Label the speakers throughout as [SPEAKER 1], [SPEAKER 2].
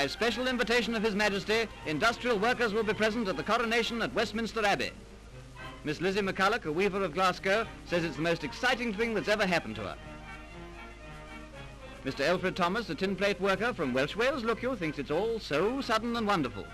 [SPEAKER 1] By special invitation of His Majesty, industrial workers will be present at the coronation at Westminster Abbey. Miss Lizzie McCulloch, a weaver of Glasgow, says it's the most exciting thing that's ever happened to her. Mr. Alfred Thomas, a tin plate worker from Welsh Wales, look you, thinks it's all so sudden and wonderful.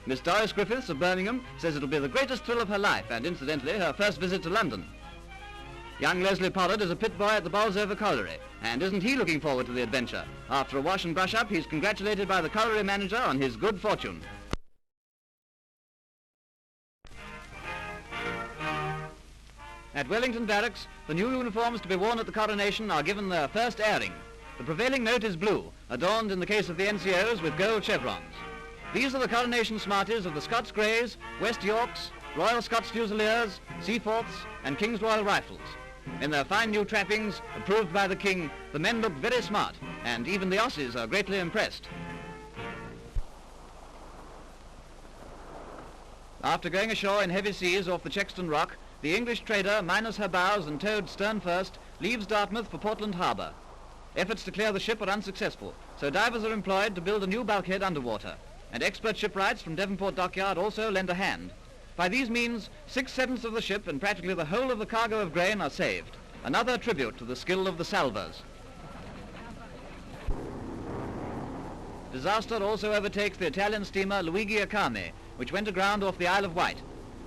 [SPEAKER 1] Miss Doris Griffiths of Birmingham says it'll be the greatest thrill of her life and, incidentally, her first visit to London. Young Leslie Pollard is a pit boy at the Bowes-Lyon colliery, and isn't he looking forward to the adventure? After a wash and brush up, he's congratulated by the colliery manager on his good fortune. At Wellington Barracks, the new uniforms to be worn at the coronation are given their first airing. The prevailing note is blue, adorned in the case of the NCOs with gold chevrons. These are the coronation smarties of the Scots Greys, West Yorks, Royal Scots Fusiliers, Seaforths and King's Royal Rifles. In their fine new trappings, approved by the King, the men look very smart, and even the Aussies are greatly impressed. After going ashore in heavy seas off the Chexton Rock, the English trader, minus her bows and towed stern first, leaves Dartmouth for Portland Harbour. Efforts to clear the ship are unsuccessful, so divers are employed to build a new bulkhead underwater, and expert shipwrights from Devonport Dockyard also lend a hand. By these means, 6/7 of the ship and practically the whole of the cargo of grain are saved, another tribute to the skill of the salvors. Disaster also overtakes the Italian steamer Luigi Akane, which went aground off the Isle of Wight.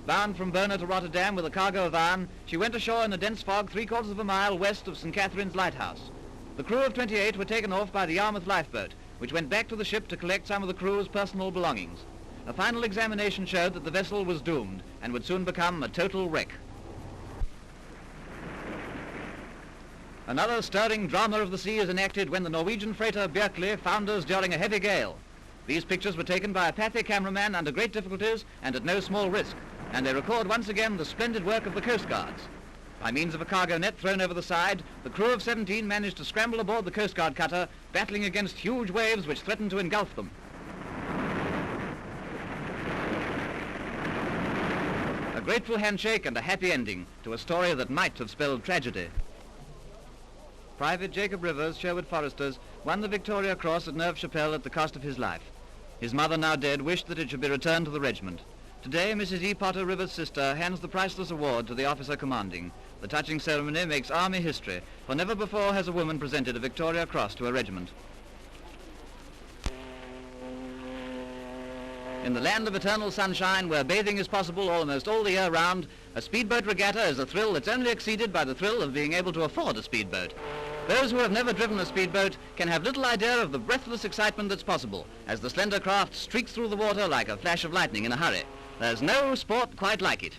[SPEAKER 1] Bound from Bona to Rotterdam with a cargo of iron, she went ashore in a dense fog 3/4 of a mile west of St. Catherine's Lighthouse. The crew of 28 were taken off by the Yarmouth lifeboat, which went back to the ship to collect some of the crew's personal belongings. A final examination showed that the vessel was doomed and would soon become a total wreck. Another stirring drama of the sea is enacted when the Norwegian freighter Björkli founders during a heavy gale. These pictures were taken by a Pathy cameraman under great difficulties and at no small risk, and they record once again the splendid work of the Coast Guards. By means of a cargo net thrown over the side, the crew of 17 managed to scramble aboard the Coast Guard cutter, battling against huge waves which threatened to engulf them. A grateful handshake and a happy ending to a story that might have spelled tragedy. Private Jacob Rivers, Sherwood Foresters, won the Victoria Cross at Neuve Chapelle at the cost of his life. His mother, now dead, wished that it should be returned to the regiment. Today, Mrs. E. Potter, Rivers' sister, hands the priceless award to the officer commanding. The touching ceremony makes army history, for never before has a woman presented a Victoria Cross to a regiment. In the land of eternal sunshine, where bathing is possible almost all the year round, a speedboat regatta is a thrill that's only exceeded by the thrill of being able to afford a speedboat. Those who have never driven a speedboat can have little idea of the breathless excitement that's possible, as the slender craft streaks through the water like a flash of lightning in a hurry. There's no sport quite like it.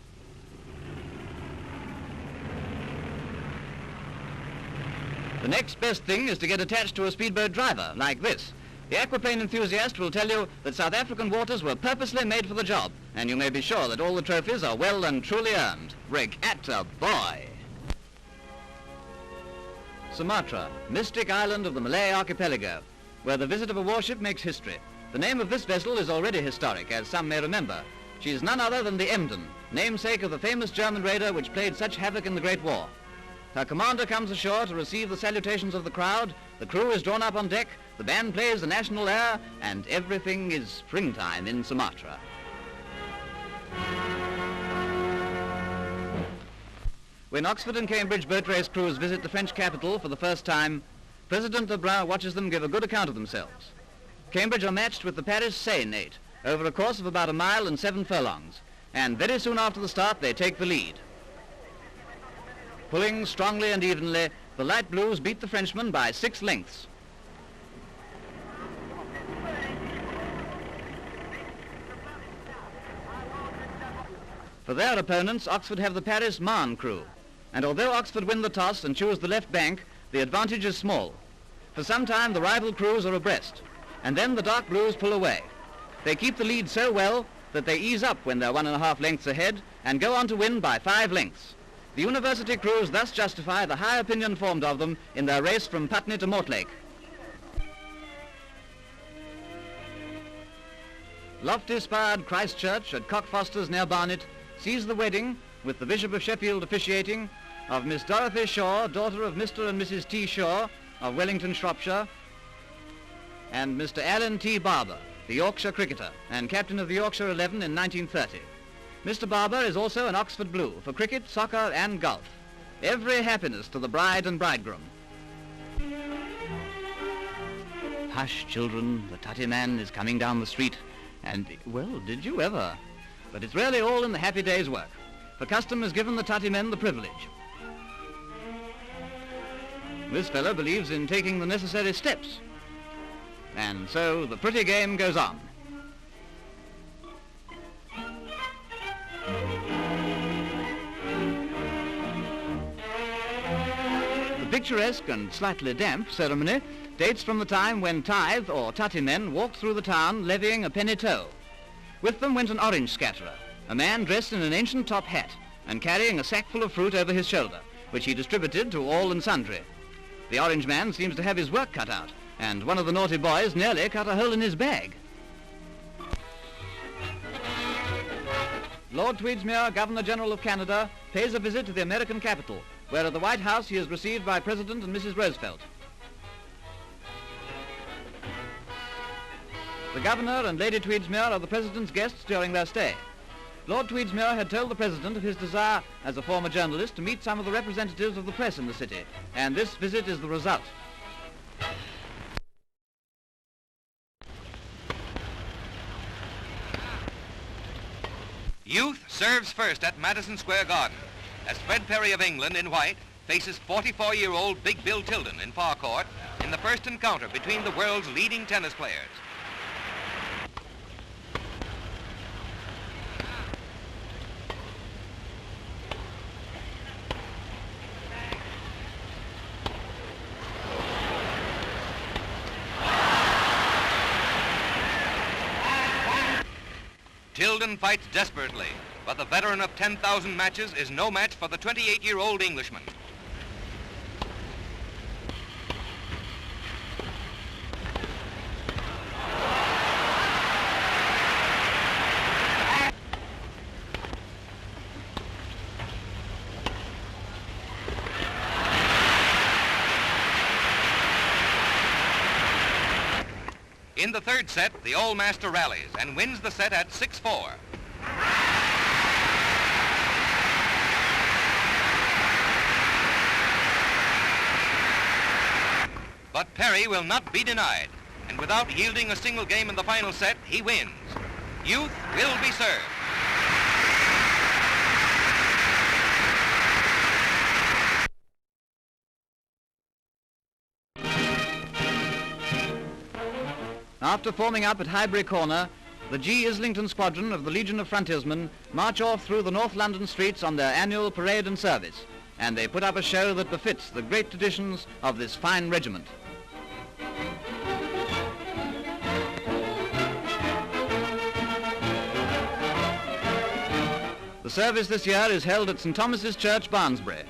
[SPEAKER 1] The next best thing is to get attached to a speedboat driver, like this. The aquaplane enthusiast will tell you that South African waters were purposely made for the job, and you may be sure that all the trophies are well and truly earned. Regatta boy! Sumatra, mystic island of the Malay archipelago, where the visit of a warship makes history. The name of this vessel is already historic, as some may remember. She is none other than the Emden, namesake of the famous German raider which played such havoc in the Great War. Her commander comes ashore to receive the salutations of the crowd, the crew is drawn up on deck, the band plays the national air, and everything is springtime in Sumatra. When Oxford and Cambridge boat race crews visit the French capital for the first time, President Lebrun watches them give a good account of themselves. Cambridge are matched with the Paris Seine 8, over a course of about a mile and 7 furlongs, and very soon after the start they take the lead. Pulling strongly and evenly, the light blues beat the Frenchmen by 6 lengths. For their opponents, Oxford have the Paris Marne crew, and although Oxford win the toss and choose the left bank, the advantage is small. For some time the rival crews are abreast, and then the dark blues pull away. They keep the lead so well that they ease up when they're 1.5 lengths ahead and go on to win by 5 lengths. The university crews thus justify the high opinion formed of them in their race from Putney to Mortlake. Lofty-spired Christ Church at Cockfosters near Barnet sees the wedding, with the Bishop of Sheffield officiating, of Miss Dorothy Shaw, daughter of Mr. and Mrs. T. Shaw of Wellington, Shropshire, and Mr. Allen T. Barber, the Yorkshire cricketer and captain of the Yorkshire 11 in 1930. Mr. Barber is also an Oxford Blue for cricket, soccer and golf. Every happiness to the bride and bridegroom. Hush, children, the Tati man is coming down the street, and, well, did you ever? But it's really all in the happy day's work, for custom has given the Tati men the privilege. This fellow believes in taking the necessary steps, and so the pretty game goes on. The picturesque and slightly damp ceremony dates from the time when tithe or Tati men walked through the town levying a penny toll. With them went an orange scatterer, a man dressed in an ancient top hat and carrying a sackful of fruit over his shoulder, which he distributed to all and sundry. The orange man seems to have his work cut out, and one of the naughty boys nearly cut a hole in his bag. Lord Tweedsmuir, Governor-General of Canada, pays a visit to the American capital, where at the White House he is received by President and Mrs. Roosevelt. The Governor and Lady Tweedsmuir are the President's guests during their stay. Lord Tweedsmuir had told the President of his desire, as a former journalist, to meet some of the representatives of the press in the city, and this visit is the result.
[SPEAKER 2] Youth serves first at Madison Square Garden, as Fred Perry of England in white faces 44-year-old Big Bill Tilden in Farcourt in the first encounter between the world's leading tennis players. Tilden fights desperately, but the veteran of 10,000 matches is no match for the 28-year-old Englishman. In the third set, the Old Master rallies and wins the set at 6-4. But Perry will not be denied, and without yielding a single game in the final set, he wins. Youth will be served.
[SPEAKER 1] After forming up at Highbury Corner, the G. Islington Squadron of the Legion of Frontiersmen march off through the North London streets on their annual parade and service, and they put up a show that befits the great traditions of this fine regiment. The service this year is held at St. Thomas's Church, Barnsbury.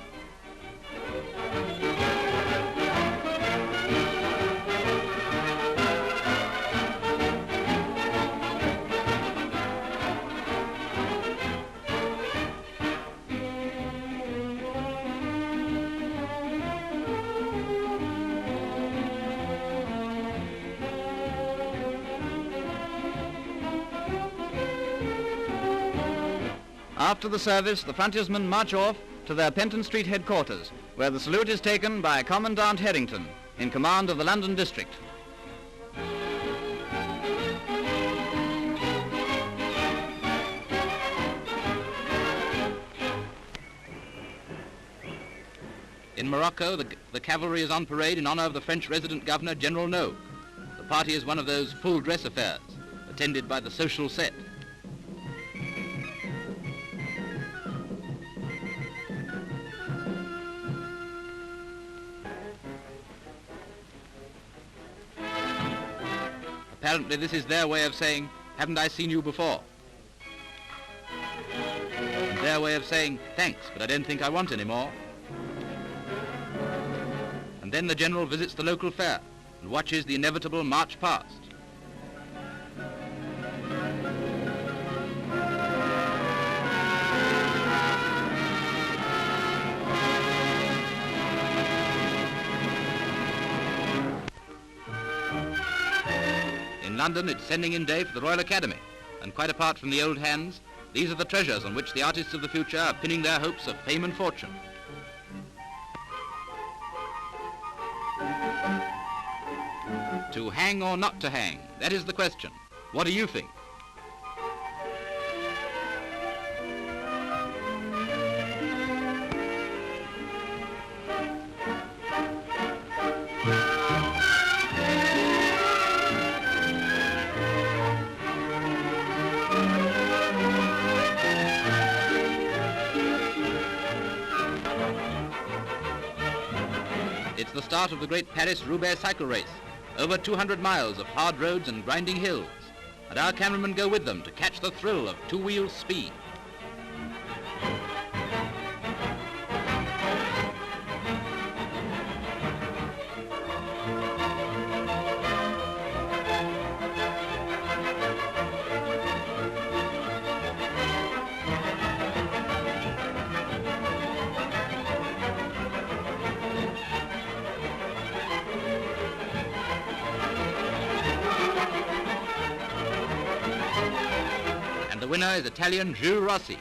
[SPEAKER 1] After the service, the frontiersmen march off to their Penton Street headquarters, where the salute is taken by Commandant Harrington, in command of the London district.
[SPEAKER 3] In Morocco, the cavalry is on parade in honor of the French resident governor, General No. The party is one of those full-dress affairs, attended by the social set. Apparently this is their way of saying, haven't I seen you before? And their way of saying, thanks, but I don't think I want any more. And then the general visits the local fair and watches the inevitable march past. London, it's sending in day for the Royal Academy. And quite apart from the old hands, these are the treasures on which the artists of the future are pinning their hopes of fame and fortune. To hang or not to hang, that is the question. What do you think? It's the start of the Great Pedis-Roubaix cycle race. Over 200 miles of hard roads and grinding hills. And our cameramen go with them to catch the thrill of two-wheel speed. The winner is Italian Jules Rossi,